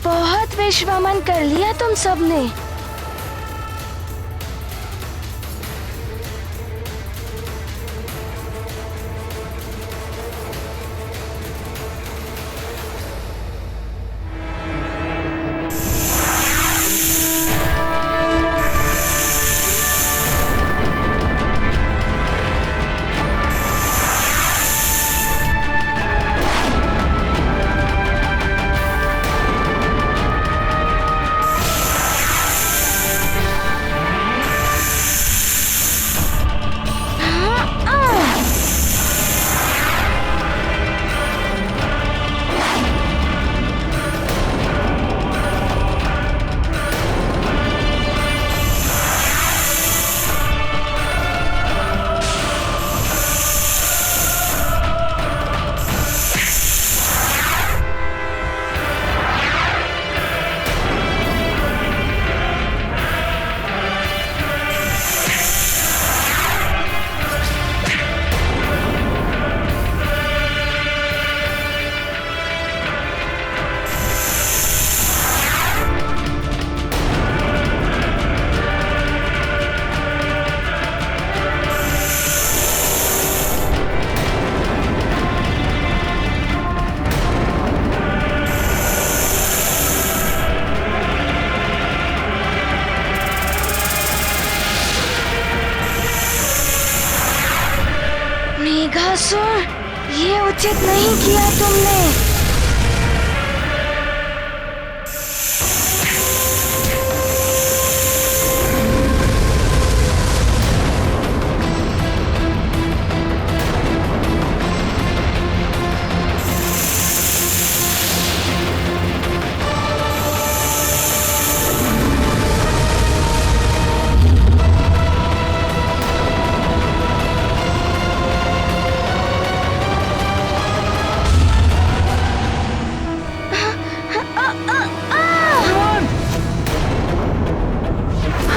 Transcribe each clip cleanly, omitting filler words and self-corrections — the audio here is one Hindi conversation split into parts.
बहुत विश्वामन कर लिया तुम सबने। मेघासुर, ये उचित नहीं किया तुमने।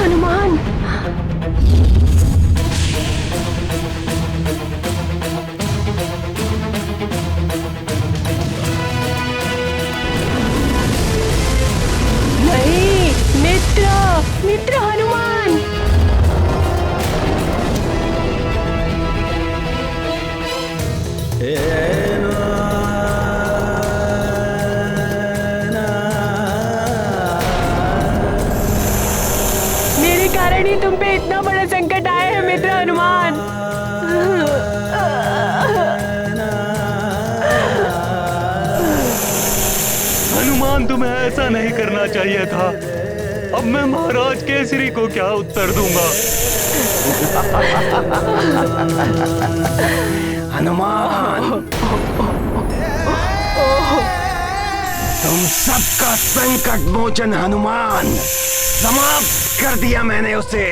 हनुमान, नहीं, मित्र, मित्र हनुमान। मेरे कारण ही तुम पे इतना बड़ा संकट आया है मित्र हनुमान। हनुमान, तुम्हें ऐसा नहीं करना चाहिए था। अब मैं महाराज केसरी को क्या उत्तर दूंगा? हनुमान, तुम सबका संकट मोचन हनुमान, समाप्त कर दिया मैंने उसे।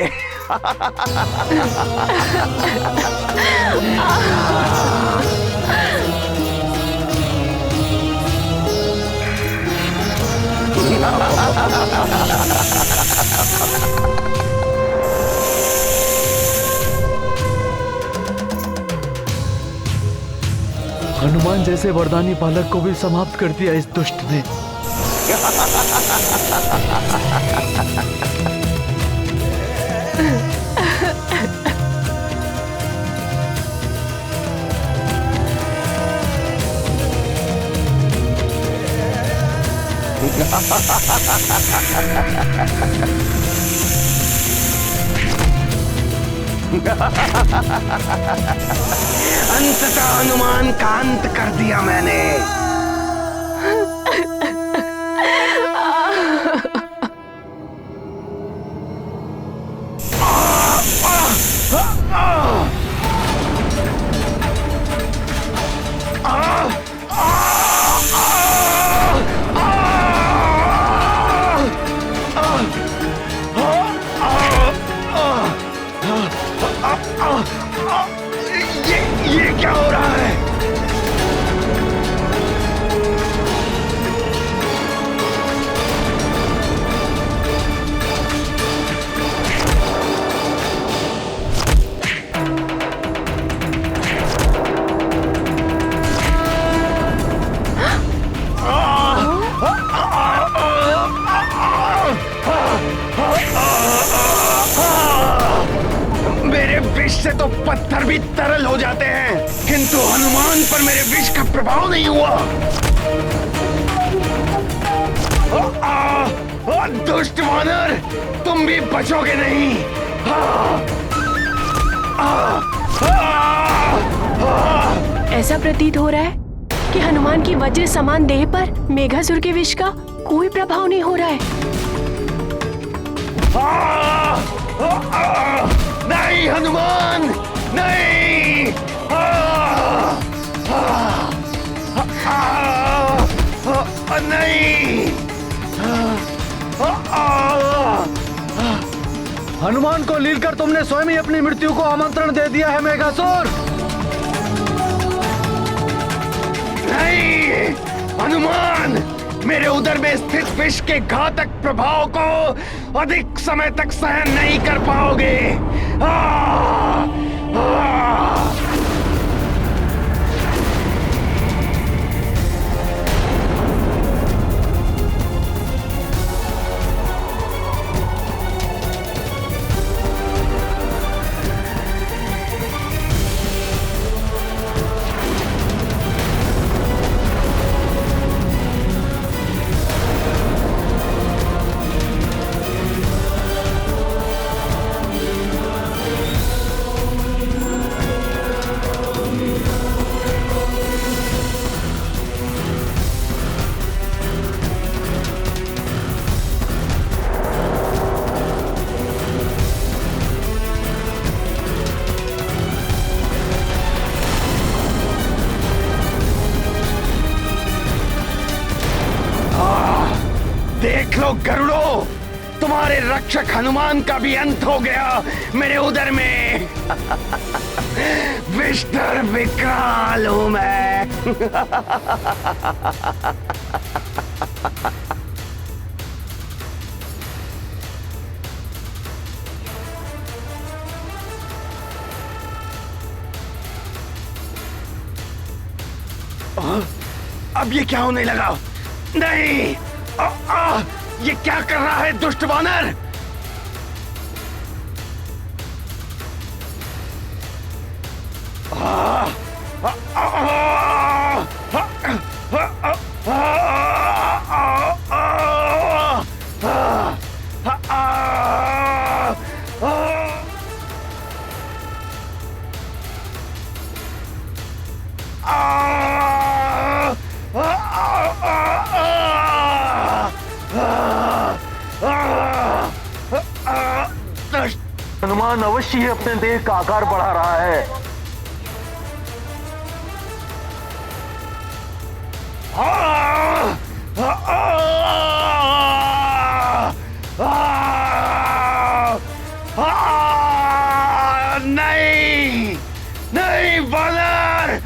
हनुमान जैसे वरदानी बालक को भी समाप्त कर दिया इस दुष्ट ने। अंततः हनुमान का अंत कर दिया मैंने। ये क्या हो रहा है? तो पत्थर भी तरल हो जाते हैं, किंतु हनुमान पर मेरे विष का प्रभाव नहीं हुआ। दुष्ट वानर, तुम भी बचोगे नहीं। ऐसा प्रतीत हो रहा है कि हनुमान की वज्र समान देह पर मेघासुर के विष का कोई प्रभाव नहीं हो रहा है। नहीं हनुमान, नहीं। नहीं। हनुमान को लीलकर तुमने स्वयं ही अपनी मृत्यु को आमंत्रण दे दिया है मेघासुर। नहीं हनुमान, मेरे उदर में स्थित विष के घातक प्रभाव को अधिक समय तक सहन नहीं कर पाओगे। देख लो गरुड़ो, तुम्हारे रक्षक हनुमान का भी अंत हो गया मेरे उदर में। विष्णु विकराल हूं मैं। अब ये क्या होने लगा? नहीं, ये क्या कर रहा है दुष्ट वानर? हनुमान अवश्य ही अपने देह का आकार बढ़ा रहा है। नहीं, नहीं वानर।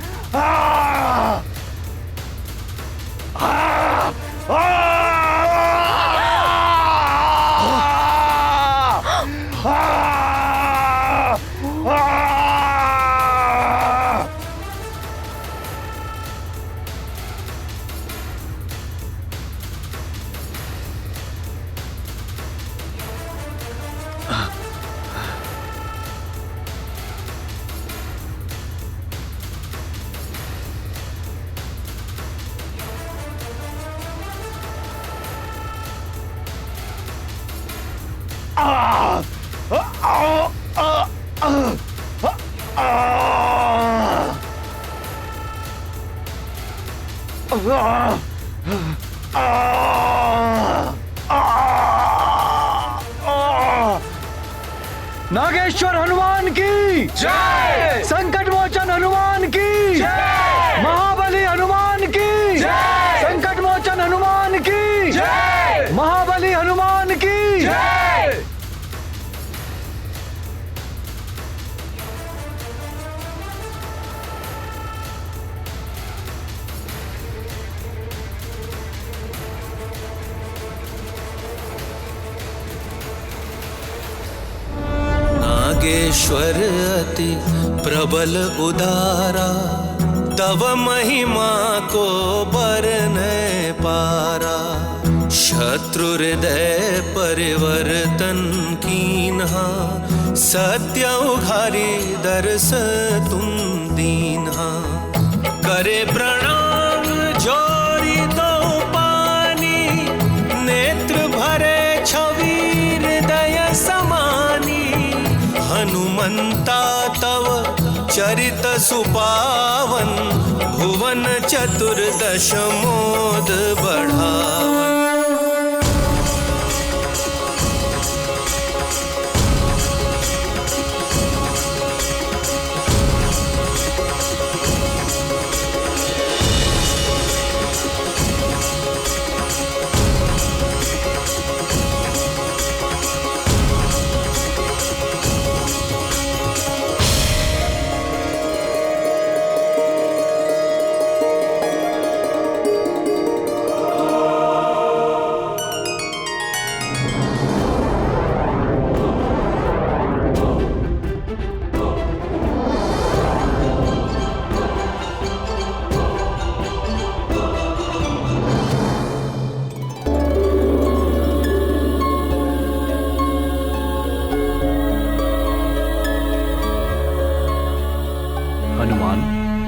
नागेश्वर हनुमान की जय, संकट मोचन हनुमान की जय, महाबली हनुमान की जय, संकट मोचन हनुमान की जय, महाबली हनुमान की जय। नागेश्वर अति प्रबल उदारा, तव महिमा को बरने पारा। शत्रु हृदय परिवर्तन कीन्हा, सत्य उघारी दरस तुम दीन्हा। करे प्रणाम जोरी दो पानी, नेत्र भरे छवि हृदय समानी। हनुमंता तव चरित सुपावन, भुवन चतुर्दश मोद बढ़ावन।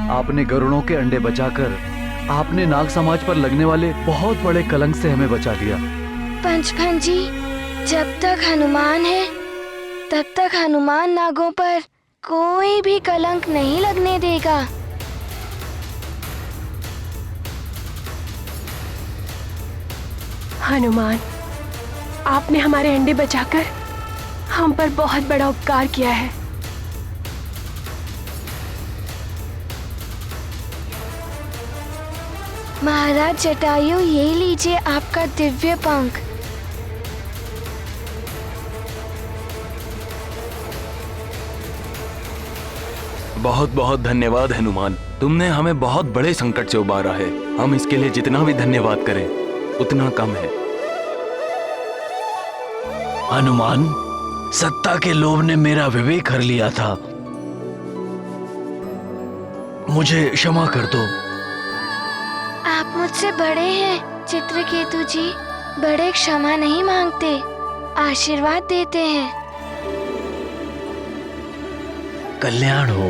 आपने गरुड़ों के अंडे बचाकर आपने नाग समाज पर लगने वाले बहुत बड़े कलंक से हमें बचा लिया। पंचफन जी, जब तक हनुमान है तब तक हनुमान नागों पर कोई भी कलंक नहीं लगने देगा। हनुमान, आपने हमारे अंडे बचाकर हम पर बहुत बड़ा उपकार किया है। महाराज जटायु, ये लीजिए आपका दिव्य पंख। बहुत बहुत धन्यवाद हनुमान, तुमने हमें बहुत बड़े संकट से उबारा है। हम इसके लिए जितना भी धन्यवाद करें उतना कम है। हनुमान, सत्ता के लोभ ने मेरा विवेक हर लिया था, मुझे क्षमा कर दो। आप मुझसे बड़े हैं चित्रकेतु जी, बड़े क्षमा नहीं मांगते, आशीर्वाद देते हैं। कल्याण हो।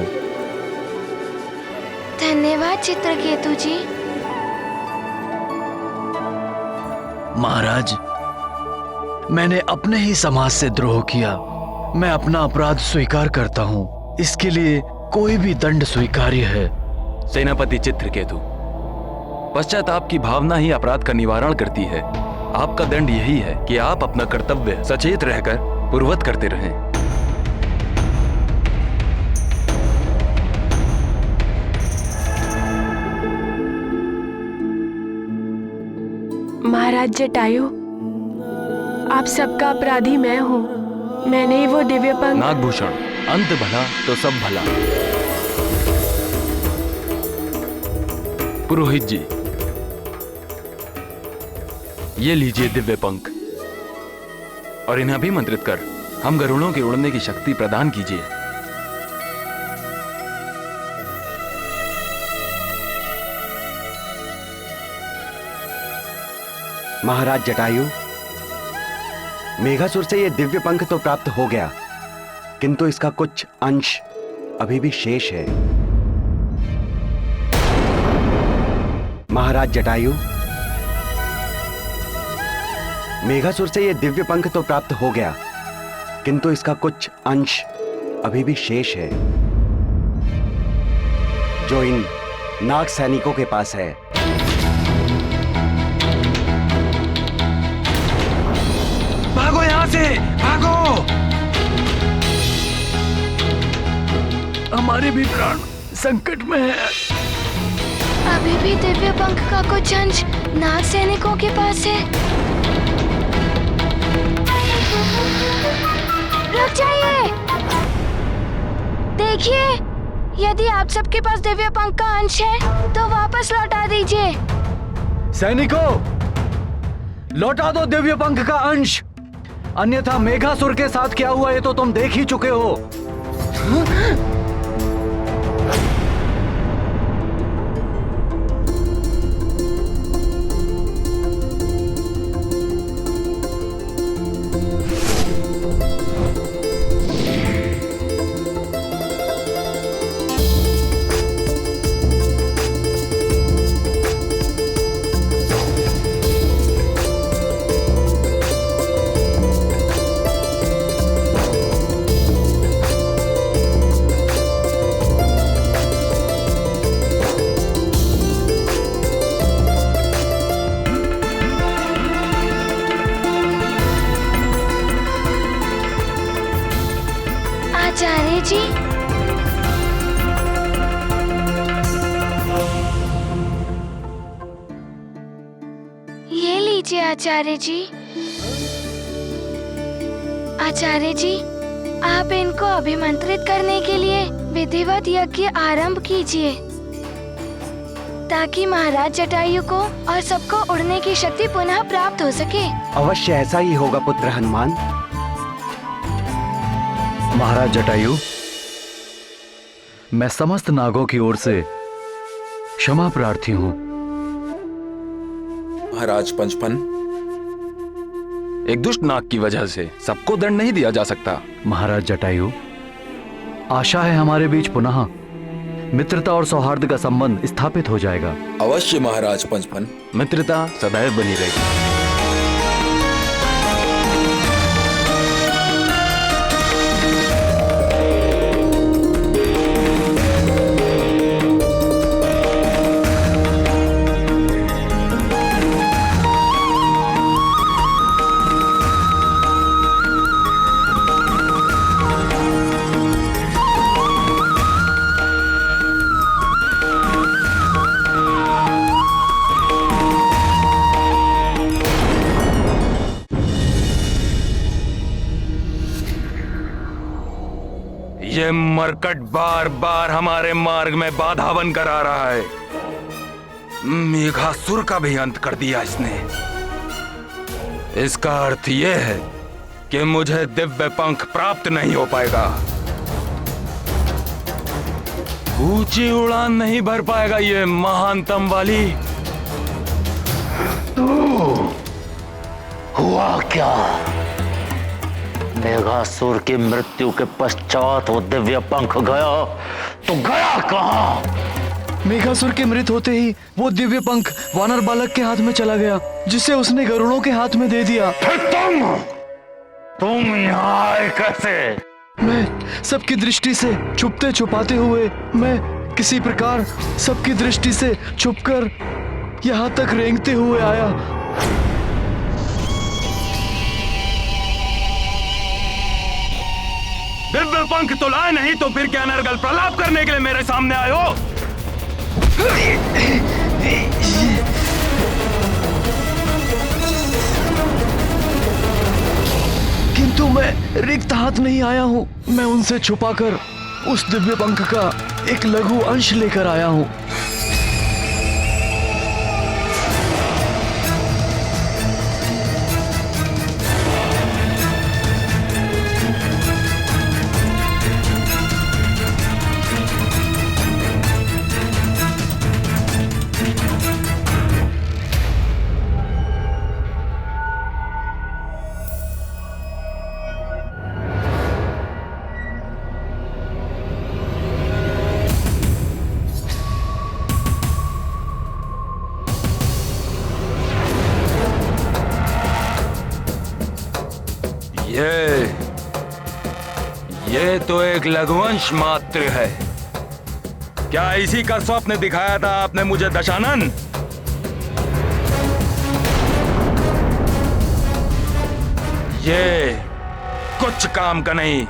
धन्यवाद चित्रकेतु जी। महाराज, मैंने अपने ही समाज से द्रोह किया। मैं अपना अपराध स्वीकार करता हूँ। इसके लिए कोई भी दंड स्वीकार्य है। सेनापति चित्रकेतु, पश्चाताप की भावना ही अपराध का निवारण करती है। आपका दंड यही है कि आप अपना कर्तव्य सचेत रहकर पूर्ववत करते रहें। महाराज जटायु, आप सबका अपराधी मैं हूँ। मैंने ही वो दिव्य पंख। नागभूषण, अंत भला तो सब भला। पुरोहित जी, ये लीजिए दिव्य पंख और इन्हें अभिमंत्रित कर हम गरुड़ों के उड़ने की शक्ति प्रदान कीजिए। महाराज जटायु, मेघासुर से यह दिव्य पंख तो प्राप्त हो गया, किंतु इसका कुछ अंश अभी भी शेष है। महाराज जटायु, मेघासुर से यह दिव्य पंख तो प्राप्त हो गया, किंतु इसका कुछ अंश अभी भी शेष है, जो इन नाग सैनिकों के पास है। भागो यहाँ से, भागो! हमारे भी प्राण संकट में है। अभी भी दिव्य पंख का कुछ अंश नाग सैनिकों के पास है। रुक जाइए! देखिए, यदि आप सबके पास दिव्य पंख का अंश है तो वापस लौटा दीजिए। सैनिकों, लौटा दो दिव्य पंख का अंश, अन्यथा मेघासुर के साथ क्या हुआ ये तो तुम देख ही चुके हो। आचार्य जी, आचार्य जी, आप इनको अभिमंत्रित करने के लिए विधिवत यज्ञ आरंभ कीजिए ताकि महाराज जटायु को और सबको उड़ने की शक्ति पुनः प्राप्त हो सके। अवश्य ऐसा ही होगा पुत्र हनुमान। महाराज जटायु, मैं समस्त नागों की ओर से क्षमा प्रार्थी हूँ। महाराज पंचफन, एक दुष्ट नाग की वजह से सबको दंड नहीं दिया जा सकता। महाराज जटायु, आशा है हमारे बीच पुनः मित्रता और सौहार्द का संबंध स्थापित हो जाएगा। अवश्य महाराज पंचफन। मित्रता सदैव बनी रहेगी। ये मरकट बार बार हमारे मार्ग में बाधा बनकर आ रहा है। मेघासुर का भी अंत कर दिया इसने। इसका अर्थ ये है कि मुझे दिव्य पंख प्राप्त नहीं हो पाएगा। ऊंची उड़ान नहीं भर पाएगा ये महानतम वाली। हुआ क्या? मेघासुर की मृत्यु के पश्चात वो दिव्य पंख गया तो गया कहाँ? मेघासुर के मृत होते ही वो दिव्य पंख वानर बालक के हाथ में चला गया, जिसे उसने गरुड़ों के हाथ में दे दिया। फिर तुम यहाँ आए कैसे? मैं सबकी दृष्टि से छुपते छुपाते हुए, मैं किसी प्रकार सबकी दृष्टि से छुपकर यहाँ तक रेंगते हुए आया। दिव्य पंख तो लाए नहीं तो फिर क्या नरगल प्रलाप करने के लिए मेरे सामने आए हो? किंतु मैं रिक्त हाथ नहीं आया हूँ। मैं उनसे छुपाकर उस दिव्य पंख का एक लघु अंश लेकर आया हूँ। ये तो एक लघुवंश मात्र है। क्या इसी का स्वप्न दिखाया था आपने मुझे दशानन? ये कुछ काम का नहीं।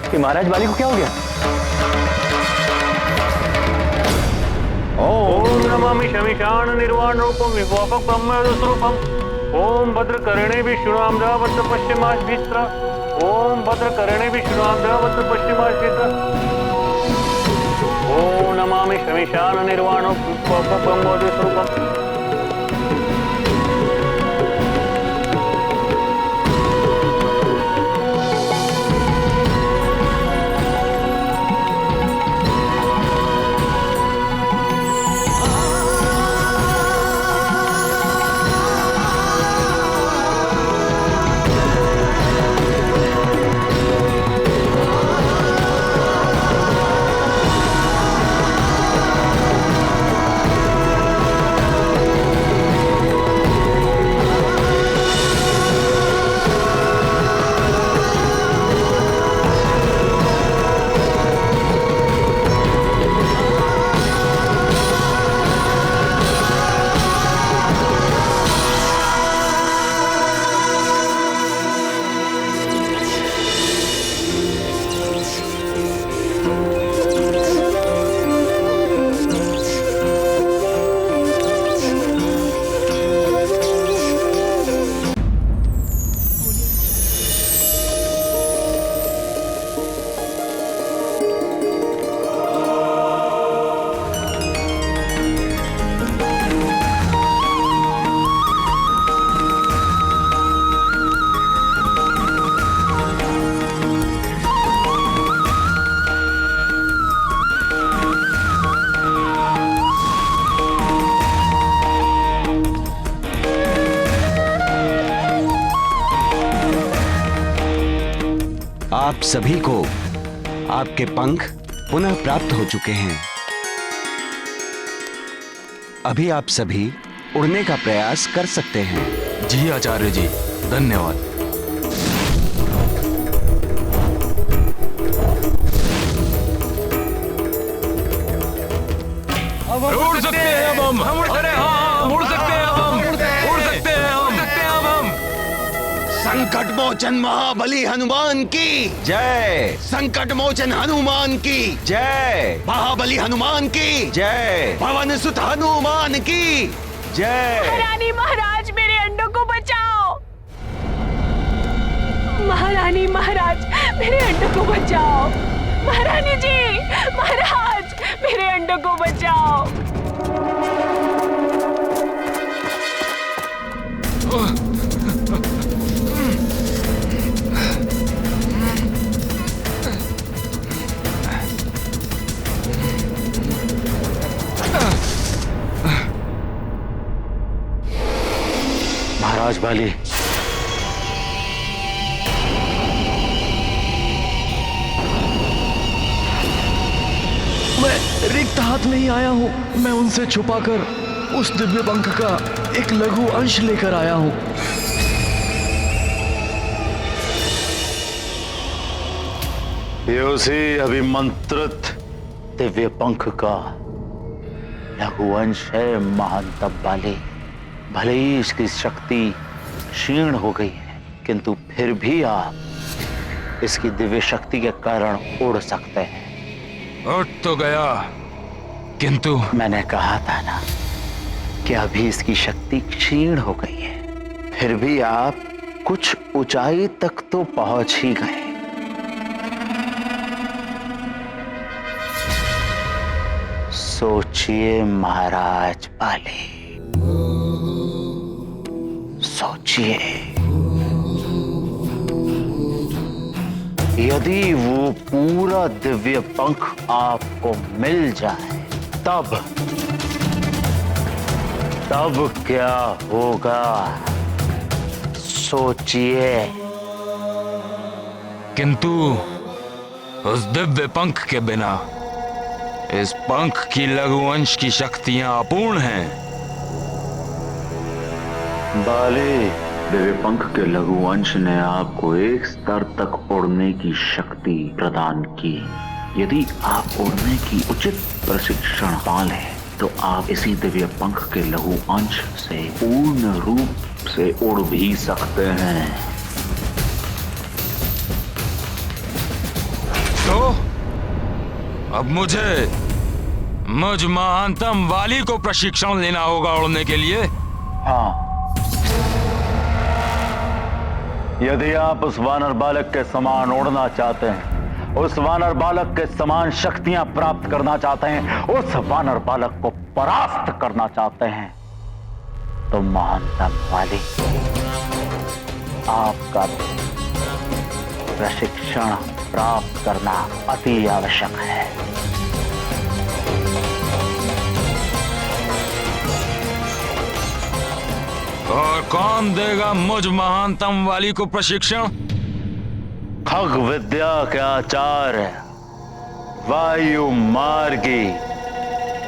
कि महाराज बाली को क्या हो गया? ओम नमामि शमिशान निर्वाण रूपम विवापक ब्रह्म स्वरूपम। ओम भद्रकर्णे विष्णुनाम देववत् पश्चिमाश्वित्र। ओम भद्रकर्णे विष्णुनाम देववत् पश्चिमाश्वित्र। ओम नमामि शमिशान निर्वाण विवापक ब्रह्म स्वरूपम। आप सभी को आपके पंख पुनः प्राप्त हो चुके हैं। अभी आप सभी उड़ने का प्रयास कर सकते हैं। जी आचार्य जी, धन्यवाद। उड़ सकते हैं अब हम। अरे हाँ, उड़ सकते हैं अब हम। उड़ सकते हैं अब हम। संकट मोचन महाबली हनुमान की जय। संकट मोचन हनुमान की जय। महाबली हनुमान की जय। पवन सुत हनुमान की जय। महारानी महाराज, मेरे अंडों को बचाओ। महारानी महाराज, मेरे अंडों को बचाओ। महारानी जी, महाराज, मेरे अंडों को बचाओ। महाराज बाली, मैं रिक्त हाथ नहीं आया हूँ। मैं उनसे छुपाकर उस दिव्य पंख का एक लघु अंश लेकर आया हूँ। ये उसी अभिमंत्रित दिव्य पंख का लघु अंश है महानतम बाली। भले ही इसकी शक्ति क्षीण हो गई है, किंतु फिर भी आप इसकी दिव्य शक्ति के कारण उड़ सकते हैं। उठ तो गया, किंतु मैंने कहा था ना कि अभी इसकी शक्ति क्षीण हो गई है, फिर भी आप कुछ ऊंचाई तक तो पहुंच ही गए। सोचिए महाराज बाली, सोचिए। यदि वो पूरा दिव्य पंख आपको मिल जाए, तब क्या होगा? सोचिए। किंतु उस दिव्य पंख के बिना इस पंख की लघु अंश की शक्तियां अपूर्ण हैं। बाली, दिव्य पंख के लघु अंश ने आपको एक स्तर तक उड़ने की शक्ति प्रदान की। यदि आप उड़ने की उचित प्रशिक्षण पा लें, तो आप इसी दिव्य पंख के लघु अंश से पूर्ण रूप से उड़ भी सकते हैं। तो अब मुझ महानतम वाली को प्रशिक्षण लेना होगा उड़ने के लिए। हाँ, यदि आप उस वानर बालक के समान उड़ना चाहते हैं, उस वानर बालक के समान शक्तियां प्राप्त करना चाहते हैं, उस वानर बालक को परास्त करना चाहते हैं, तो महानतम वाली आपका प्रशिक्षण प्राप्त करना अति आवश्यक है। और कौन देगा मुझ महानतम वाली को प्रशिक्षण? खग विद्या के आचार्य वायु मार्गी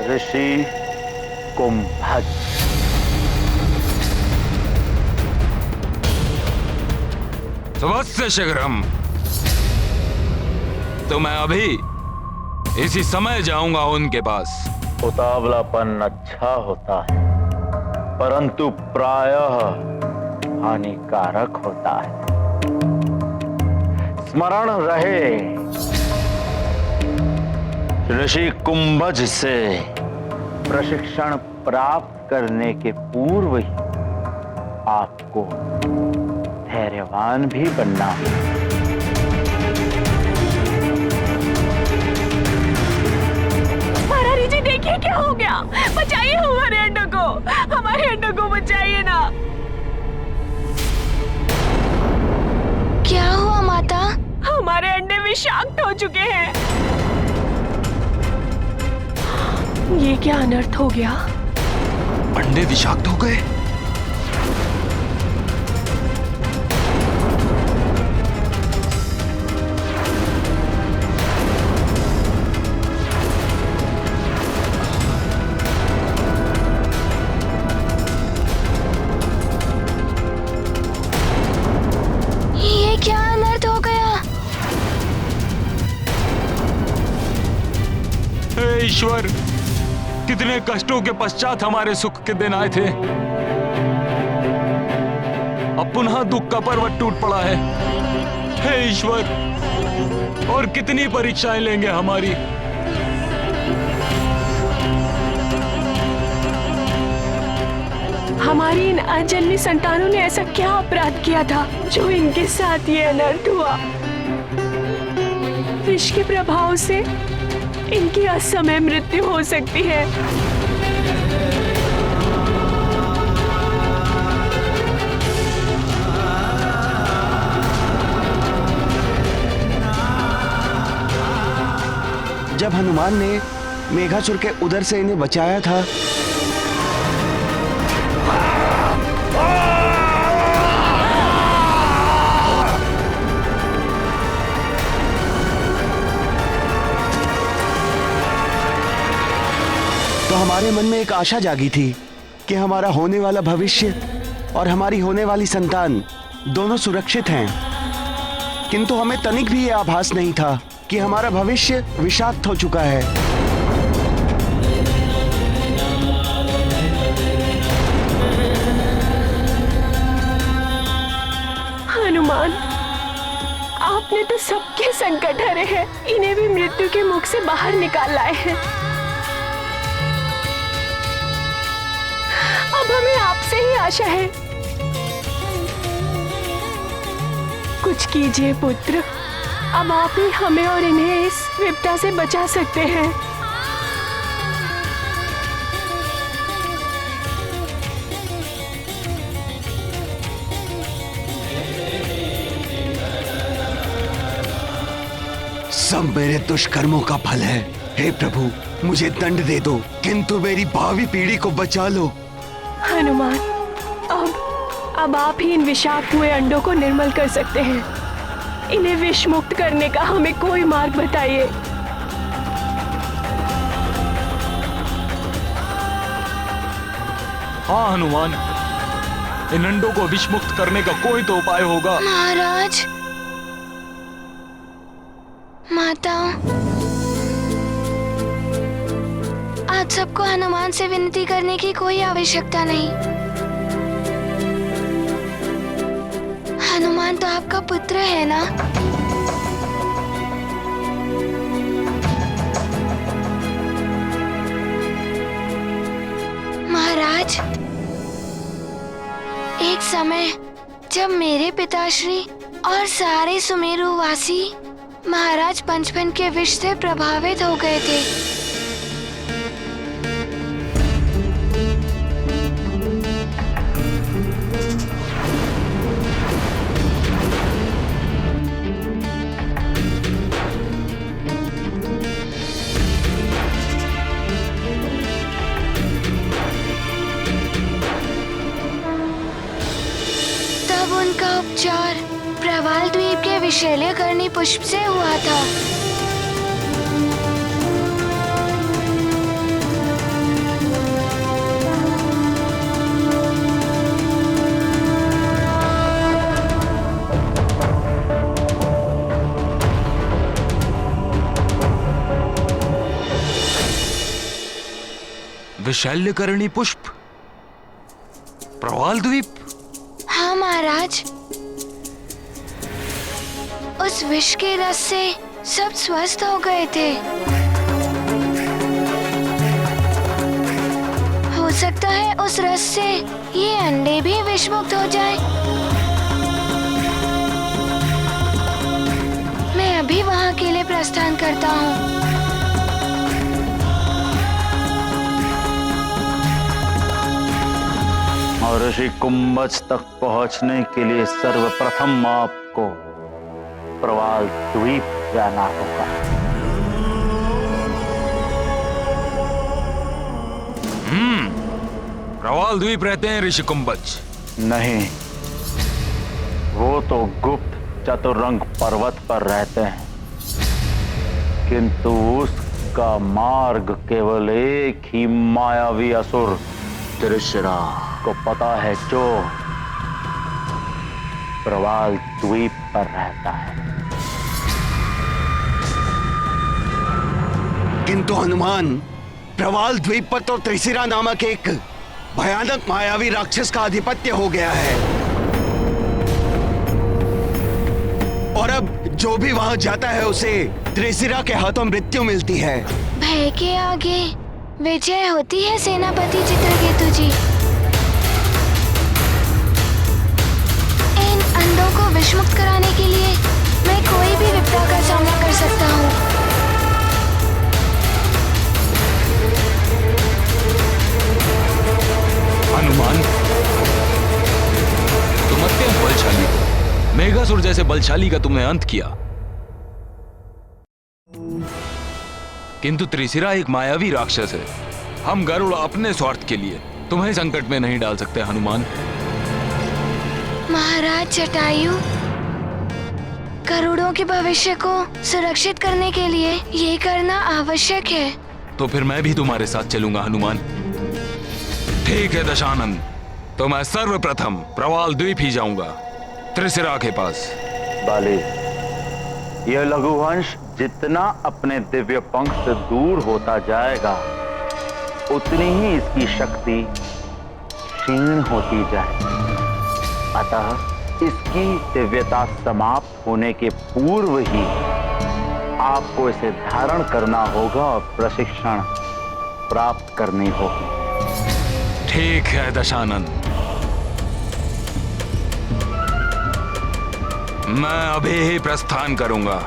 ऋषि कुंभज। स्वस्य शीघ्रम। तो मैं अभी इसी समय जाऊंगा उनके पास। उतावलापन अच्छा होता है, परंतु प्रायः हानिकारक होता है। स्मरण रहे, ऋषि कुंभज से प्रशिक्षण प्राप्त करने के पूर्व ही आपको धैर्यवान भी बनना है। महारानी जी, देखिए क्या हो गया। बचाइए हमारे अंडों को, हमारे अंडों को बचाइए ना। क्या हुआ माता? हमारे अंडे विषाक्त हो चुके हैं। ये क्या अनर्थ हो गया? अंडे विषाक्त हो गए? ईश्वर, कितने कष्टों के पश्चात हमारे सुख के दिन आए थे, अब पुनः दुख का पर्वत टूट पड़ा है। हे ईश्वर, और कितनी परीक्षाएं लेंगे हमारी। हमारी इन अजन्मी संतानों ने ऐसा क्या अपराध किया था जो इनके साथ ये अनर्थ हुआ। विष के प्रभाव से इनकी असमय मृत्यु हो सकती है। जब हनुमान ने मेघासुर के उदर से इन्हें बचाया था, तो हमारे मन में एक आशा जागी थी कि हमारा होने वाला भविष्य और हमारी होने वाली संतान दोनों सुरक्षित हैं। किंतु हमें तनिक भी यह आभास नहीं था कि हमारा भविष्य विषाक्त हो चुका है। हनुमान, आपने तो सबके संकट हरे हैं, इन्हें भी मृत्यु के मुख से बाहर निकाल लाए हैं। अब हमें आपसे ही आशा है। कुछ कीजिए पुत्र, अब आप ही हमें और इन्हें इस विपदा से बचा सकते हैं। सब मेरे दुष्कर्मों का फल है। हे प्रभु, मुझे दंड दे दो, किंतु मेरी भावी पीढ़ी को बचा लो। हनुमान, अब आप ही इन विषाक्त हुए अंडों को निर्मल कर सकते हैं। इन्हें विष मुक्त करने का हमें कोई मार्ग बताइए। हाँ हनुमान, इन अंडों को विष मुक्त करने का कोई तो उपाय होगा। महाराज, माताओं, आप सबको हनुमान से विनती करने की कोई आवश्यकता नहीं। हनुमान तो आपका पुत्र है ना? महाराज, एक समय जब मेरे पिताश्री और सारे सुमेरुवासी महाराज पंचफन के विष से प्रभावित हो गए थे, उनका उपचार प्रवाल द्वीप के विशैल्यकर्णी पुष्प से हुआ था। विशैल्यकर्णी पुष्प, प्रवाल द्वीप? हाँ महाराज, उस विष के रस से सब स्वस्थ हो गए थे। हो सकता है उस रस से ये अंडे भी विषमुक्त हो जाए। मैं अभी वहाँ के लिए प्रस्थान करता हूँ। और ऋषि कुंभज तक पहुंचने के लिए सर्वप्रथम आपको प्रवाल द्वीप जाना होगा। प्रवाल द्वीप रहते हैं ऋषि कुंभज? नहीं, वो तो गुप्त चतुरंग पर्वत पर रहते हैं, किंतु उसका मार्ग केवल एक ही मायावी असुर त्रिशरा को पता है, जो प्रवाल द्वीप पर रहता है। किंतु हनुमान, प्रवाल द्वीप पर तो त्रिशिरा नामक एक भयानक मायावी राक्षस का आधिपत्य हो गया है, और अब जो भी वहां जाता है उसे त्रिशिरा के हाथों मृत्यु मिलती है। भय के आगे विजय होती है सेनापति चित्रकेतु जी। इन अंडों को विषमुक्त कराने के लिए मैं कोई भी विपदा का सामना कर सकता हूँ। हनुमान, तुम अत्यंत बलशाली हो। मेघासुर जैसे बलशाली का तुमने अंत किया, किंतु त्रिशिरा एक मायावी राक्षस है। हम गरुड़ अपने स्वार्थ के लिए तुम्हें संकट में नहीं डाल सकते हनुमान। महाराज जटायु, करोड़ों के भविष्य को सुरक्षित करने के लिए ये करना आवश्यक है। तो फिर मैं भी तुम्हारे साथ चलूंगा हनुमान। ठीक है दशानन, तो मैं सर्वप्रथम प्रवाल द्वीप ही जाऊंगा, त्रिशिरा के पास। बाली, यह लघुवंश जितना अपने दिव्य पंख से दूर होता जाएगा उतनी ही इसकी शक्ति क्षीण होती जाएगी। अतः इसकी दिव्यता समाप्त होने के पूर्व ही आपको इसे धारण करना होगा और प्रशिक्षण प्राप्त करनी होगी। ठीक है दशानन, मैं अभी ही प्रस्थान करूंगा।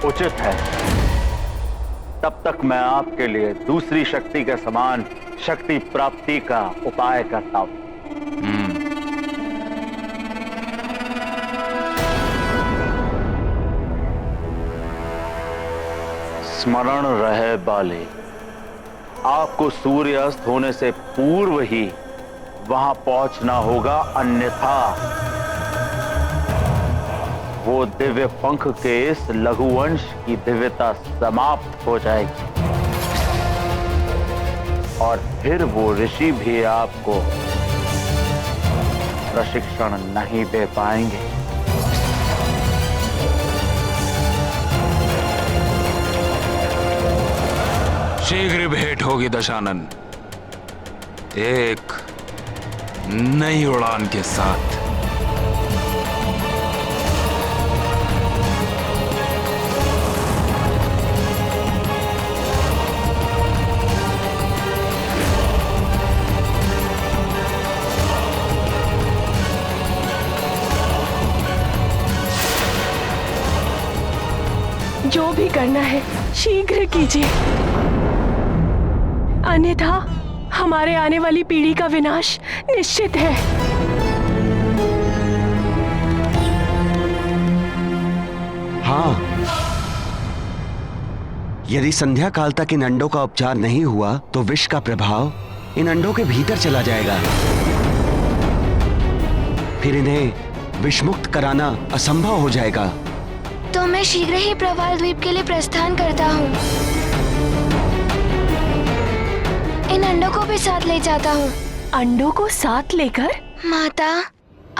उचित है। तब तक मैं आपके लिए दूसरी शक्ति के समान शक्ति प्राप्ति का उपाय करता हूं। स्मरण रहे बाले, आपको सूर्यास्त होने से पूर्व ही वहां पहुंचना होगा, अन्यथा वो दिव्य पंख के इस लघुवंश की दिव्यता समाप्त हो जाएगी और फिर वो ऋषि भी आपको प्रशिक्षण नहीं दे पाएंगे। शीघ्र भेंट होगी दशानन, एक नई उड़ान के साथ। जो भी करना है शीघ्र कीजिए, अन्यथा हमारे आने वाली पीढ़ी का विनाश निश्चित है। हाँ, यदि संध्या काल तक इन अंडों का उपचार नहीं हुआ तो विष का प्रभाव इन अंडों के भीतर चला जाएगा, फिर इन्हें विषमुक्त कराना असंभव हो जाएगा। तो मैं शीघ्र ही प्रवाल द्वीप के लिए प्रस्थान करता हूँ। इन अंडों को भी साथ ले जाता हूँ। अंडों को साथ लेकर? माता,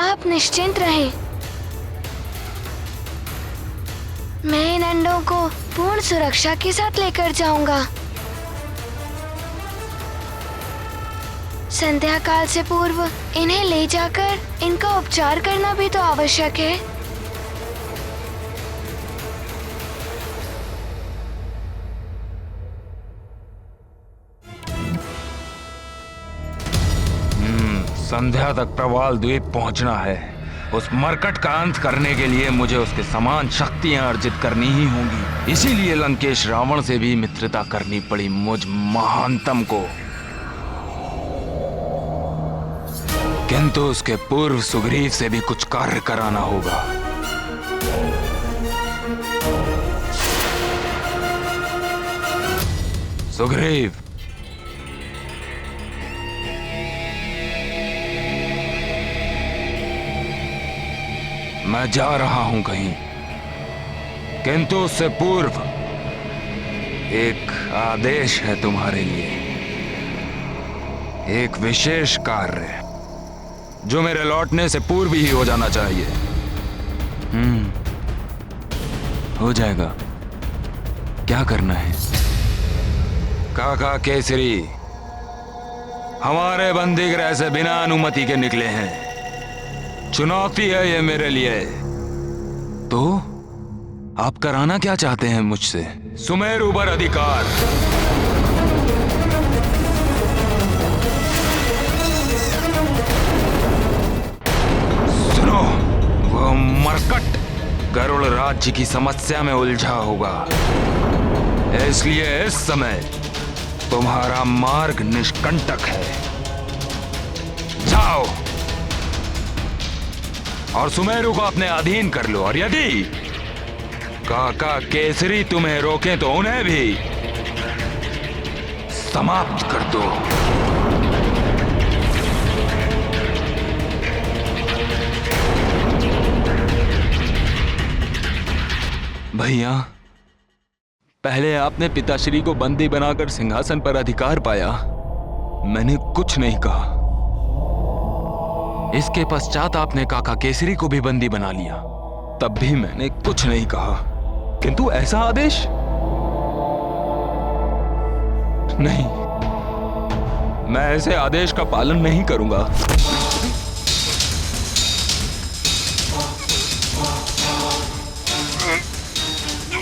आप निश्चिंत रहें। मैं इन अंडों को पूर्ण सुरक्षा के साथ लेकर जाऊंगा। संध्या काल से पूर्व इन्हें ले जाकर इनका उपचार करना भी तो आवश्यक है। संध्या तक प्रवाल द्वीप पहुंचना है। उस मरकट का अंत करने के लिए मुझे उसके समान शक्तियां अर्जित करनी ही होंगी। इसीलिए लंकेश रावण से भी मित्रता करनी पड़ी मुझ महानतम को। किंतु उसके पूर्व सुग्रीव से भी कुछ कार्य कराना होगा। सुग्रीव, मैं जा रहा हूं कहीं, किंतु उससे पूर्व एक आदेश है तुम्हारे लिए। एक विशेष कार्य जो मेरे लौटने से पूर्व ही हो जाना चाहिए। हो जाएगा। क्या करना है? काका केसरी हमारे बंदीगृह से बिना अनुमति के निकले हैं। चुनौती है ये मेरे लिए। तो आप कराना क्या चाहते हैं मुझसे? सुमेरु पर अधिकार। सुनो, वो मरकट गरुड़ राज्य की समस्या में उलझा होगा, इसलिए इस समय तुम्हारा मार्ग निष्कंटक है। जाओ और सुमेरु को अपने अधीन कर लो, और यदि काका केसरी तुम्हें रोके तो उन्हें भी समाप्त कर दो। भैया, पहले आपने पिताश्री को बंदी बनाकर सिंहासन पर अधिकार पाया, मैंने कुछ नहीं कहा। इसके पश्चात आपने काका केसरी को भी बंदी बना लिया, तब भी मैंने कुछ नहीं कहा। किंतु ऐसा आदेश नहीं, मैं ऐसे आदेश का पालन नहीं करूंगा।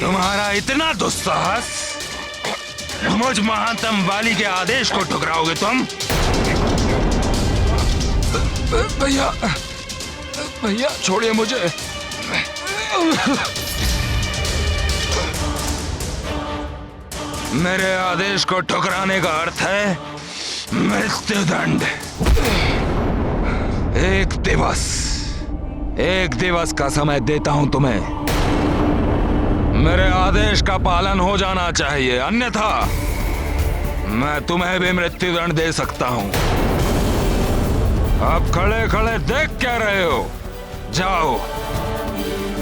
तुम्हारा इतना दुस्साहस, मुझ महानतम वाली के आदेश को ठुकराओगे तुम? भैया, भैया छोड़िए मुझे। मेरे आदेश को ठुकराने का अर्थ है मृत्युदंड। एक दिवस का समय देता हूं तुम्हें। मेरे आदेश का पालन हो जाना चाहिए, अन्यथा मैं तुम्हें भी मृत्युदंड दे सकता हूं। अब खड़े खड़े देख क्या रहे हो? जाओ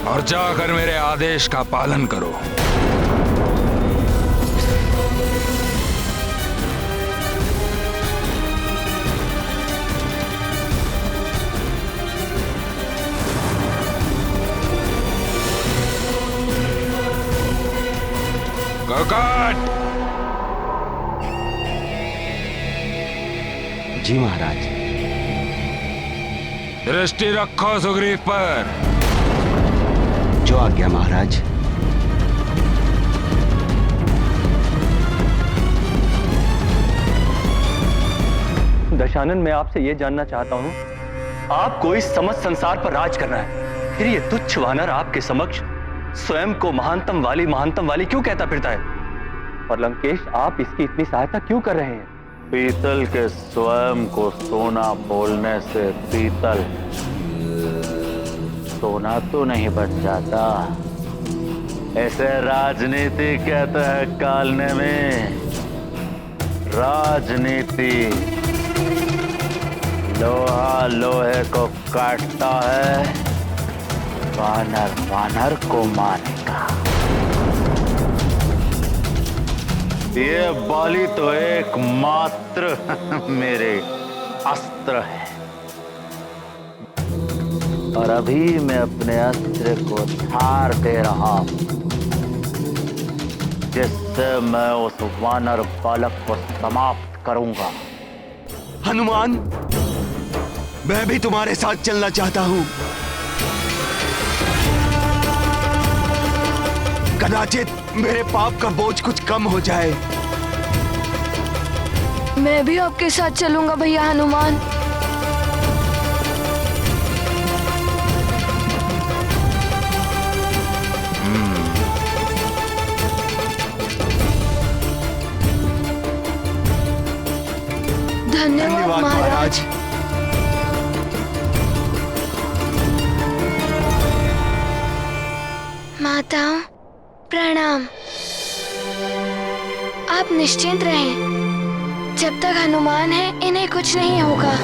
और जाकर मेरे आदेश का पालन करो। ककाट! जी महाराज। दृष्टि रखो सुग्रीव पर। जो आज्ञा महाराज। दशानन, मैं आपसे यह जानना चाहता हूं, आपको इस समस्त संसार पर राज करना है, फिर ये तुच्छ वानर आपके समक्ष स्वयं को महानतम वाली क्यों कहता फिरता है? और लंकेश, आप इसकी इतनी सहायता क्यों कर रहे हैं? पीतल के स्वयं को सोना बोलने से पीतल सोना तो नहीं बच जाता। ऐसे राजनीति कहते हैं कालने में। राजनीति लोहा लोहे को काटता है, वानर वानर को मारेगा। ये बाली तो एकमात्र मेरे अस्त्र है, और अभी मैं अपने अस्त्र को धार दे रहा हूं, जिससे मैं उस वानर बालक को समाप्त करूंगा। हनुमान, मैं भी तुम्हारे साथ चलना चाहता हूं। कदाचित मेरे पाप का बोझ कुछ कम हो जाए। मैं भी आपके साथ चलूंगा भैया हनुमान। धन्यवाद महाराज। माताओं प्रणाम। आप निश्चिंत रहें, जब तक हनुमान है इन्हें कुछ नहीं होगा।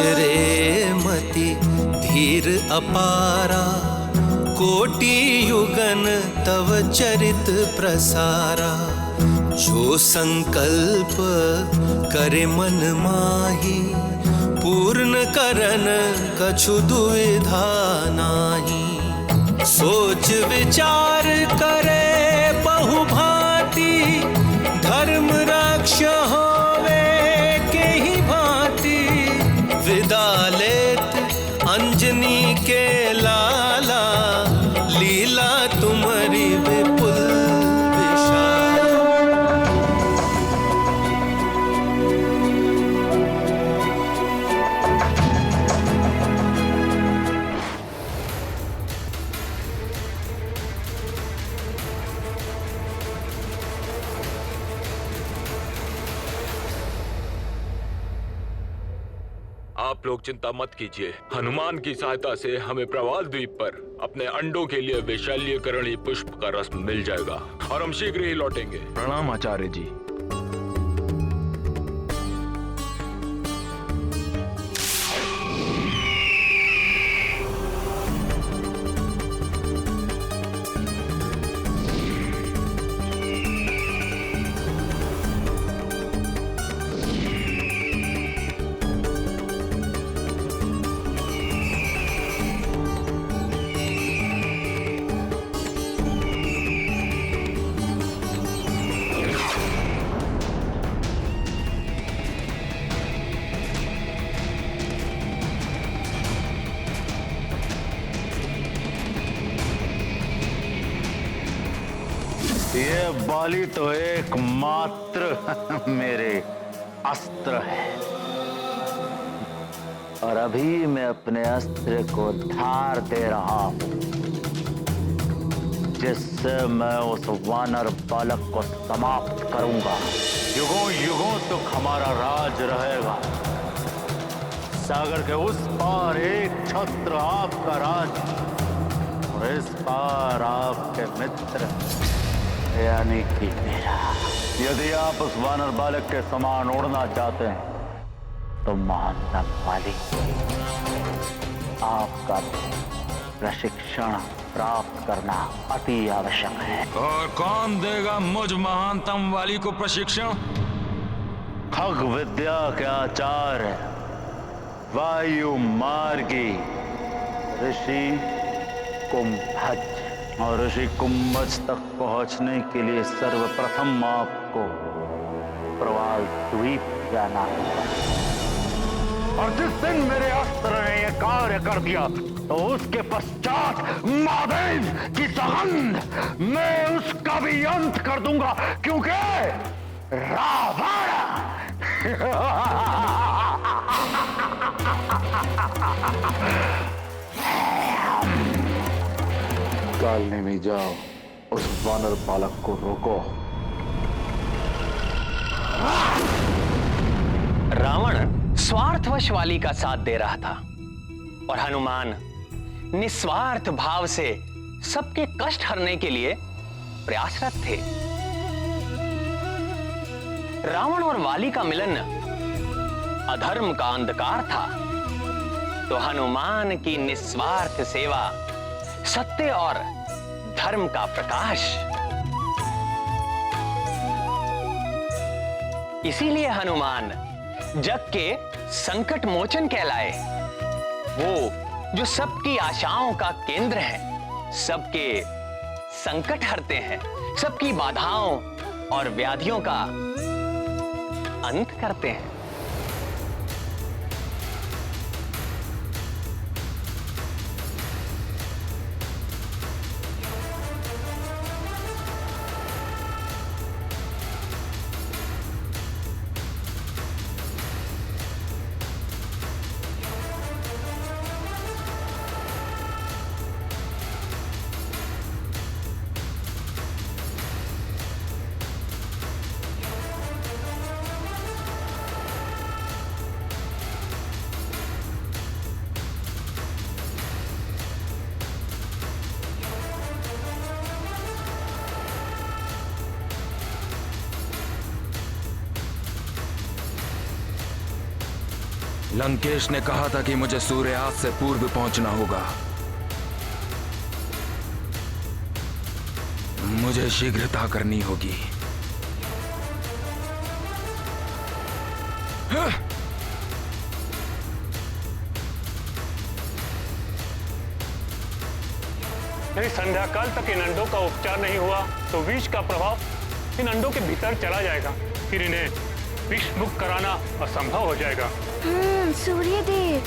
रे मति धीर अपारा, कोटि युगन तव चरित प्रसारा। जो संकल्प करे मन माही, पूर्ण करन कछु दुविधा नाही। सोच विचार करे बहु भांति, धर्म रक्ष होवे के ही भांति। विदा लेत अंजनी के लाला, लीला तुम्हारी विपुल विशाल। आप लोग चिंता मत कीजिए। हनुमान की सहायता से हमें प्रवाल द्वीप पर अपने अंडों के लिए वैशाल्यकरणी पुष्प का रस मिल जाएगा और हम शीघ्र ही लौटेंगे। प्रणाम आचार्य जी। ये बाली तो एकमात्र मेरे अस्त्र है, और अभी मैं अपने अस्त्र को धार दे रहा हूं, जिससे मैं उस वानर बालक को समाप्त करूंगा। युगों युगों तक हमारा राज रहेगा। सागर के उस पार एक छत्र आपका राज, और इस पार आपके मित्र यानी कि मेरा। यदि आप उस वानर बालक के समान उड़ना चाहते हैं तो महानतम वाली आपका प्रशिक्षण प्राप्त करना अति आवश्यक है। और कौन देगा मुझ महानतम वाली को प्रशिक्षण? खग विद्या के आचार्य वायु मार्गी ऋषि कुंभज, और ऋषि कुंभज तक पहुंचने के लिए सर्वप्रथम आपको प्रवाल द्वीप जाना होगा। और जिस दिन मेरे अस्त्र ने यह कार्य कर दिया तो उसके पश्चात महादेव की सगंध मैं उसका भी अंत कर दूंगा, क्योंकि रावण कालने में जाओ, उस वानर बालक को रोको। रावण स्वार्थवश वाली का साथ दे रहा था और हनुमान निस्वार्थ भाव से सबके कष्ट हरने के लिए प्रयासरत थे। रावण और वाली का मिलन अधर्म का अंधकार था, तो हनुमान की निस्वार्थ सेवा सत्य और धर्म का प्रकाश। इसीलिए हनुमान जग के संकट मोचन कहलाए। वो जो सबकी आशाओं का केंद्र है, सबके संकट हरते हैं, सबकी बाधाओं और व्याधियों का अंत करते हैं। लंकेश ने कहा था कि मुझे सूर्यास्त से पूर्व पहुंचना होगा। मुझे शीघ्रता करनी होगी। यदि संध्या काल तक इन अंडों का उपचार नहीं हुआ तो विष का प्रभाव इन अंडों के भीतर चला जाएगा, फिर इन्हें विष मुक्त कराना असंभव हो जाएगा। सूर्यदेव,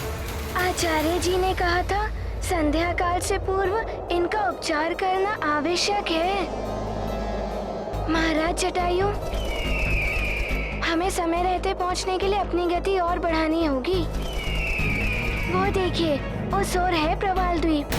आचार्य जी ने कहा था संध्या काल से पूर्व इनका उपचार करना आवश्यक है। महाराज जटायु, हमें समय रहते पहुंचने के लिए अपनी गति और बढ़ानी होगी। वो देखिए, उस ओर है प्रवाल द्वीप।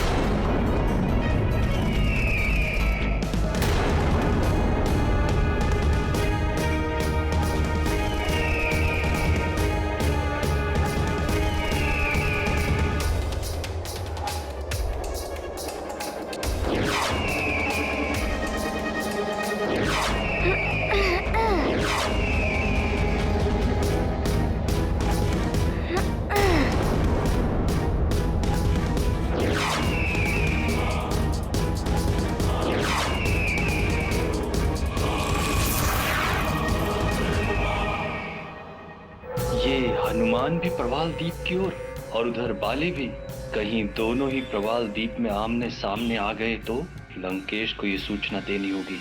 हनुमान भी प्रवाल द्वीप की ओर और उधर बाली भी, कहीं दोनों ही प्रवाल द्वीप में आमने सामने आ गए तो लंकेश को ये सूचना देनी होगी।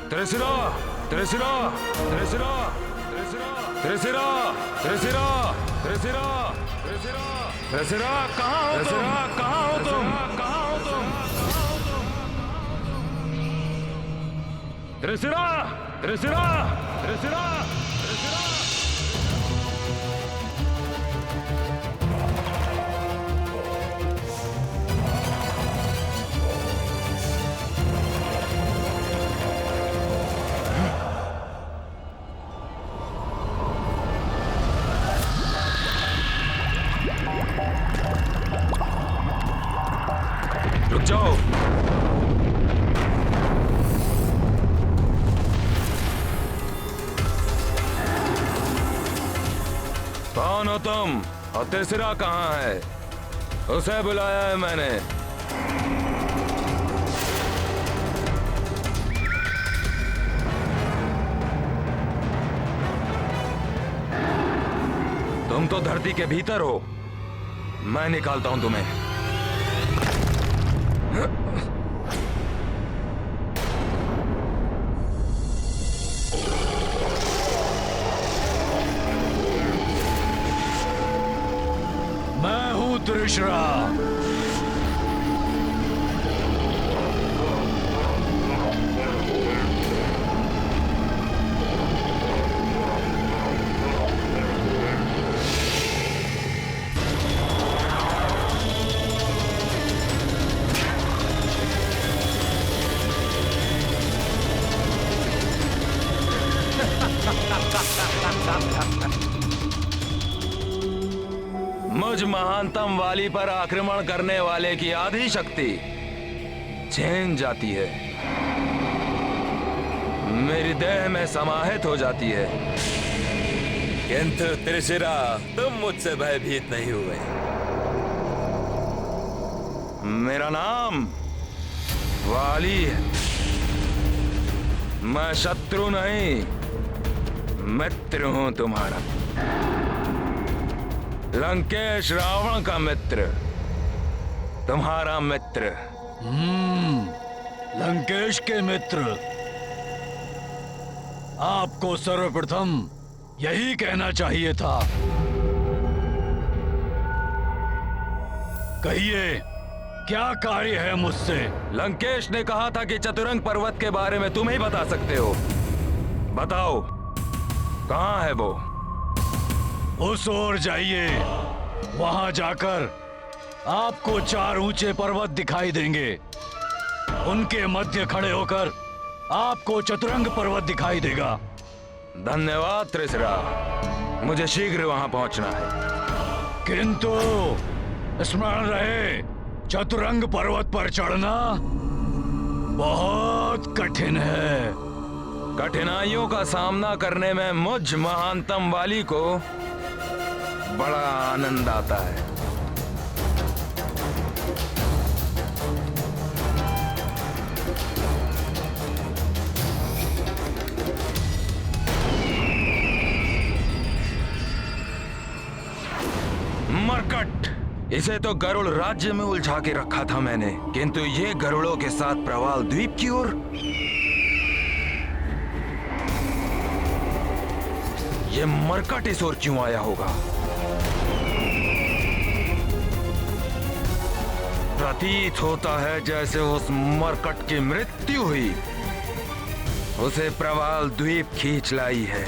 त्रिशिरा, त्रिशिरा, त्रिशिरा, त्रिशिरा, त्रिशिरा, त्रिशिरा, त्रिशिरा, त्रिशिरा, त्रिशिरा, कहाँ हो तुम? कहाँ हो तुम? कहाँ हो तुम? त्रिशिरा, त्रिशिरा, त्रिशिरा, त्रिशिरा। रुक जाओ। कौन हो तुम और त्रिशिरा कहाँ है? उसे बुलाया है मैंने। तुम तो धरती के भीतर हो, मैं निकालता हूं तुम्हें। मैं हूं त्रिशिरा। मुझ महानतम वाली पर आक्रमण करने वाले की आधी शक्ति छीन जाती है, मेरी देह में समाहित हो जाती है। किंतु त्रिशिरा, तुम मुझसे भयभीत नहीं हुए। मेरा नाम वाली है। मैं शत्रु नहीं, मित्र हूं तुम्हारा। लंकेश रावण का मित्र, तुम्हारा मित्र। लंकेश के मित्र। आपको सर्वप्रथम यही कहना चाहिए था। कहिए, क्या कार्य है मुझसे? लंकेश ने कहा था कि चतुरंग पर्वत के बारे में तुम ही बता सकते हो। बताओ, कहाँ है वो? उस ओर जाइए। वहां जाकर आपको 4 ऊंचे पर्वत दिखाई देंगे। उनके मध्य खड़े होकर आपको चतुरंग पर्वत दिखाई देगा। धन्यवाद त्रिशिरा, मुझे शीघ्र वहां पहुंचना है। किंतु स्मरण रहे, चतुरंग पर्वत पर चढ़ना बहुत कठिन है। कठिनाइयों का सामना करने में मुझ महानतम वाली को बड़ा आनंद आता है। मरकट, इसे तो गरुड़ राज्य में उलझा के रखा था मैंने, किंतु ये गरुड़ों के साथ प्रवाल द्वीप की ओर। ये मरकट इस ओर क्यों आया होगा? प्रतीत होता है जैसे उस मरकट की मृत्यु हुई, उसे प्रवाल द्वीप खींच लाई है।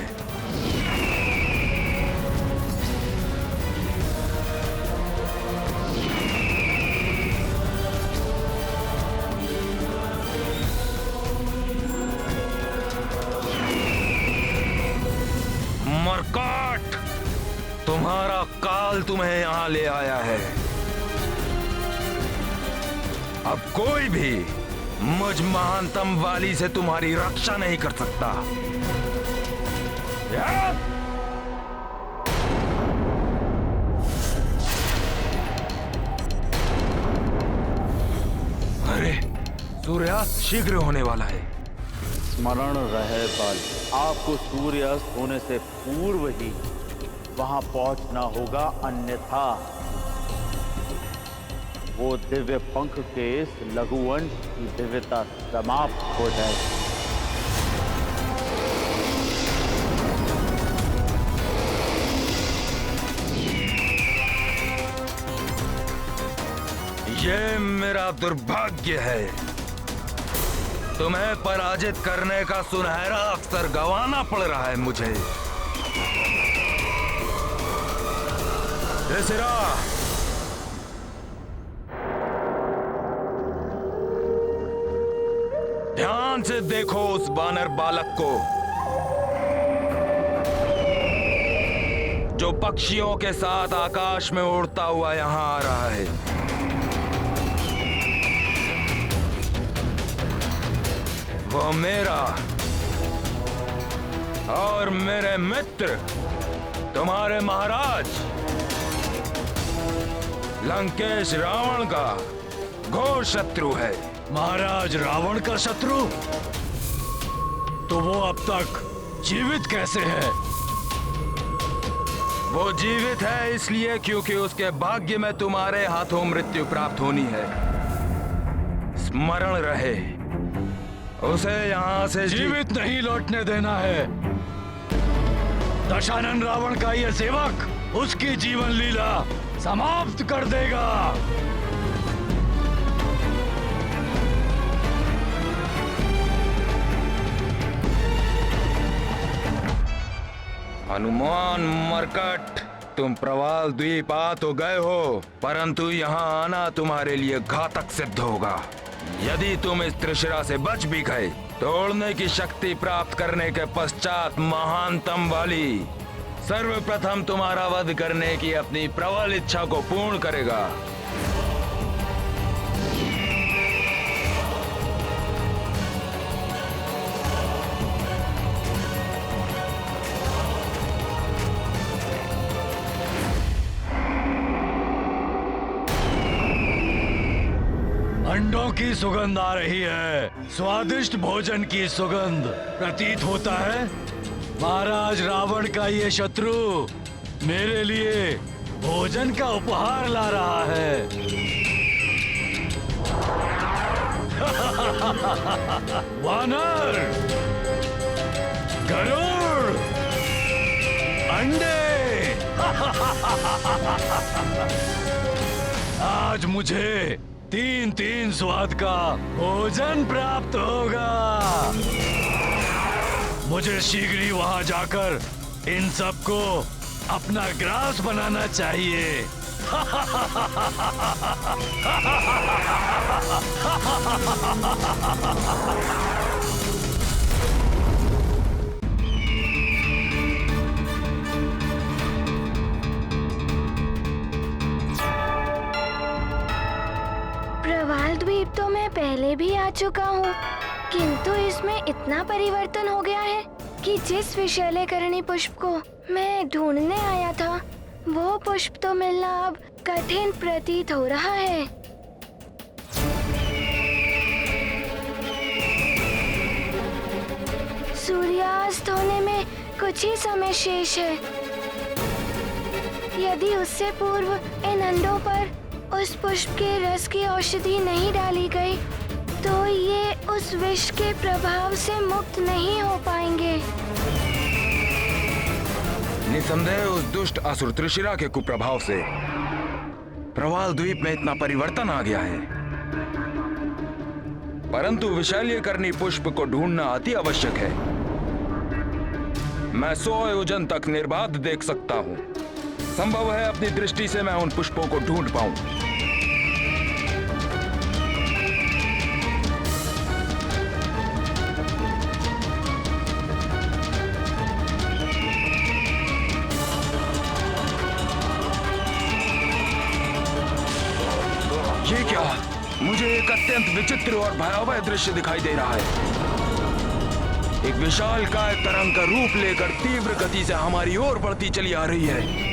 मरकट, तुम्हारा काल तुम्हें यहां ले आया है। अब कोई भी मुझ महानतम वाली से तुम्हारी रक्षा नहीं कर सकता। अरे, सूर्यास्त शीघ्र होने वाला है। स्मरण रहे बल, आपको सूर्यास्त होने से पूर्व ही वहां पहुंचना होगा, अन्यथा वो दिव्य पंख के इस लघुवंश की दिव्यता समाप्त हो जाएगी। ये मेरा दुर्भाग्य है। तुम्हें पराजित करने का सुनहरा अवसर गंवाना पड़ रहा है मुझे। त्रिशिरा, ध्यान से देखो उस बानर बालक को, जो पक्षियों के साथ आकाश में उड़ता हुआ यहां आ रहा है। वो मेरा और मेरे मित्र, तुम्हारे महाराज लंकेश रावण का घोर शत्रु है। महाराज रावण का शत्रु? तो वो अब तक जीवित कैसे है? वो जीवित है इसलिए क्योंकि उसके भाग्य में तुम्हारे हाथों मृत्यु प्राप्त होनी है। स्मरण रहे, उसे यहां से जीवित नहीं लौटने देना है। दशानन रावण का यह सेवक उसकी जीवन लीला समाप्त कर देगा। हनुमान मरकट, तुम प्रवाल द्वीप आ तो गए हो, परंतु यहाँ आना तुम्हारे लिए घातक सिद्ध होगा। यदि तुम इस त्रिशिरा से बच भी गए, तोड़ने की शक्ति प्राप्त करने के पश्चात महानतम वाली सर्वप्रथम तुम्हारा वध करने की अपनी प्रबल इच्छा को पूर्ण करेगा। अंडों की सुगंध आ रही है, स्वादिष्ट भोजन की सुगंध प्रतीत होता है। महाराज रावण का ये शत्रु मेरे लिए भोजन का उपहार ला रहा है। वानर, गरुड़, अंडे। आज मुझे 3-3 स्वाद का भोजन प्राप्त होगा। मुझे शीघ्र ही वहां जाकर इन सबको अपना ग्रास बनाना चाहिए। प्रवाल द्वीप तो मैं पहले भी आ चुका हूँ, किंतु इसमें इतना परिवर्तन हो गया है कि जिस विशैलेकरणी पुष्प को मैं ढूंढने आया था, वो पुष्प तो मिलना अब कठिन प्रतीत हो रहा है। सूर्यास्त होने में कुछ ही समय शेष है। यदि उससे पूर्व इन अंडों पर उस पुष्प के रस की औषधि नहीं डाली गई, तो ये उस विष के प्रभाव से मुक्त नहीं हो पाएंगे। निसंदेह उस दुष्ट असुर त्रिशिरा के कुप्रभाव से प्रवाल द्वीप में इतना परिवर्तन आ गया है, परंतु विशैल्यकरणी पुष्प को ढूंढना अति आवश्यक है। मैं 100 योजन तक निर्बाध देख सकता हूँ। संभव है अपनी दृष्टि से मैं उन पुष्पों को ढूंढ पाऊं। ये क्या? मुझे एक अत्यंत विचित्र और भयावह दृश्य दिखाई दे रहा है। एक विशालकाय तरंग का रूप लेकर तीव्र गति से हमारी ओर बढ़ती चली आ रही है।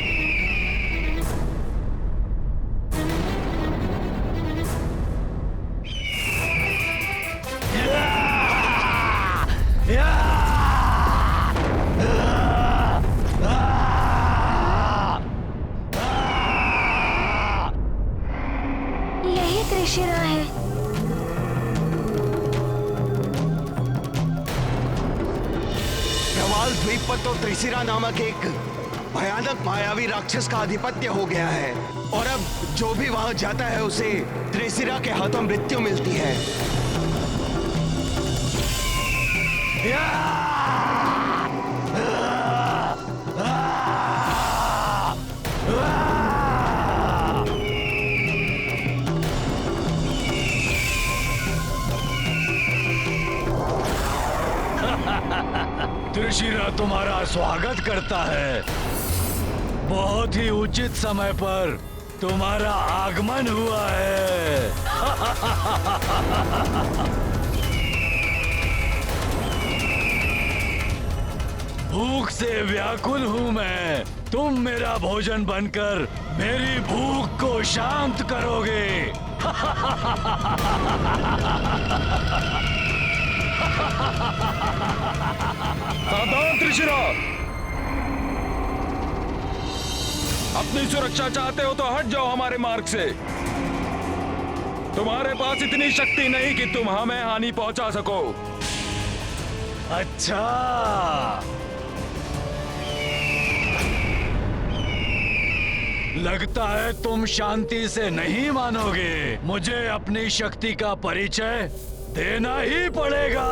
यही त्रिशिरा है। प्रवाल द्वीप पर तो त्रिशिरा नामक एक भयानक मायावी राक्षस का आधिपत्य हो गया है, और अब जो भी वहां जाता है उसे त्रिशिरा के हाथों मृत्यु मिलती है। त्रिशिरा तुम्हारा स्वागत करता है। बहुत ही उचित समय पर तुम्हारा आगमन हुआ है। भूख से व्याकुल हूँ मैं। तुम मेरा भोजन बनकर मेरी भूख को शांत करोगे। सावधान त्रिशिरा! अपनी सुरक्षा चाहते हो तो हट जाओ हमारे मार्ग से। तुम्हारे पास इतनी शक्ति नहीं कि तुम हमें हानि पहुंचा सको। अच्छा, लगता है तुम शांति से नहीं मानोगे। मुझे अपनी शक्ति का परिचय देना ही पड़ेगा।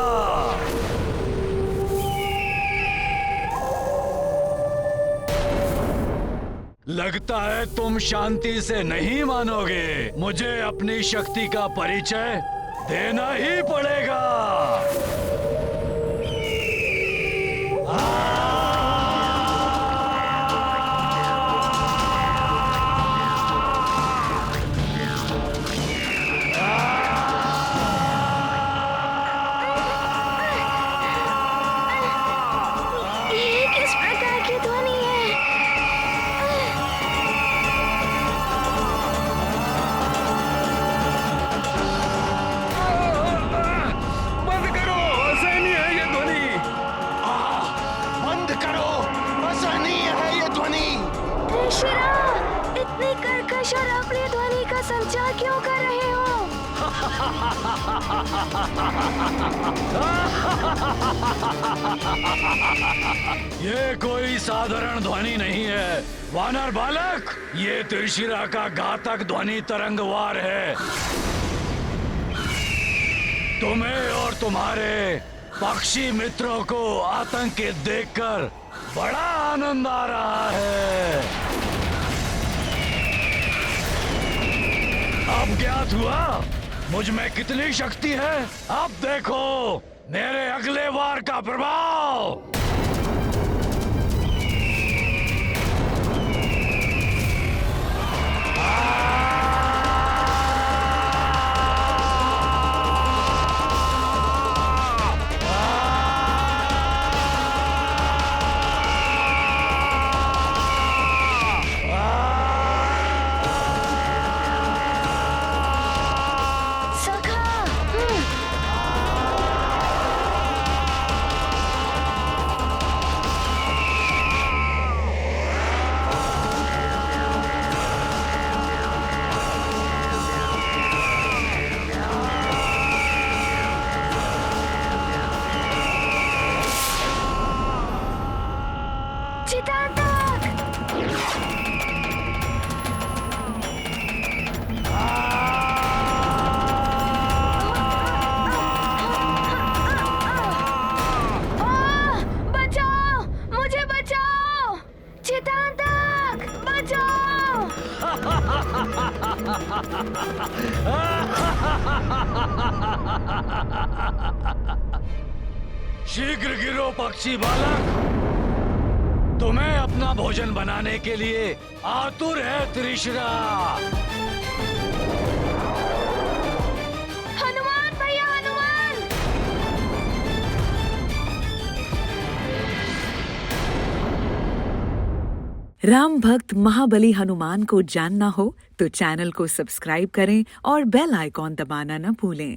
लगता है तुम शांति से नहीं मानोगे। मुझे अपनी शक्ति का परिचय देना ही पड़ेगा। ये किस प्रकार की ध्वनि है? बंद करो, असहनीय है ये ध्वनि। बंद करो, असहनीय है ये ध्वनि। त्रिशिरा, इतनी कर्कश और अप्रिय ध्वनि का संचार क्यों कर रहे हो? ये कोई साधारण ध्वनि नहीं है वानर बालक। ये त्रिशिरा का घातक ध्वनि तरंगवार है। तुम्हें और तुम्हारे पक्षी मित्रों को आतंकित देखकर बड़ा आनंद आ रहा है। अब ज्ञात हुआ मुझ में कितनी शक्ति है। अब देखो मेरे अगले वार का प्रभाव। शीघ्र गिरो पक्षी बालक, तुम्हें अपना भोजन बनाने के लिए आतुर है त्रिशरा। हनुमान भैया, हनुमान! राम भक्त महाबली हनुमान को जानना हो तो चैनल को सब्सक्राइब करें और बेल आइकॉन दबाना न भूलें।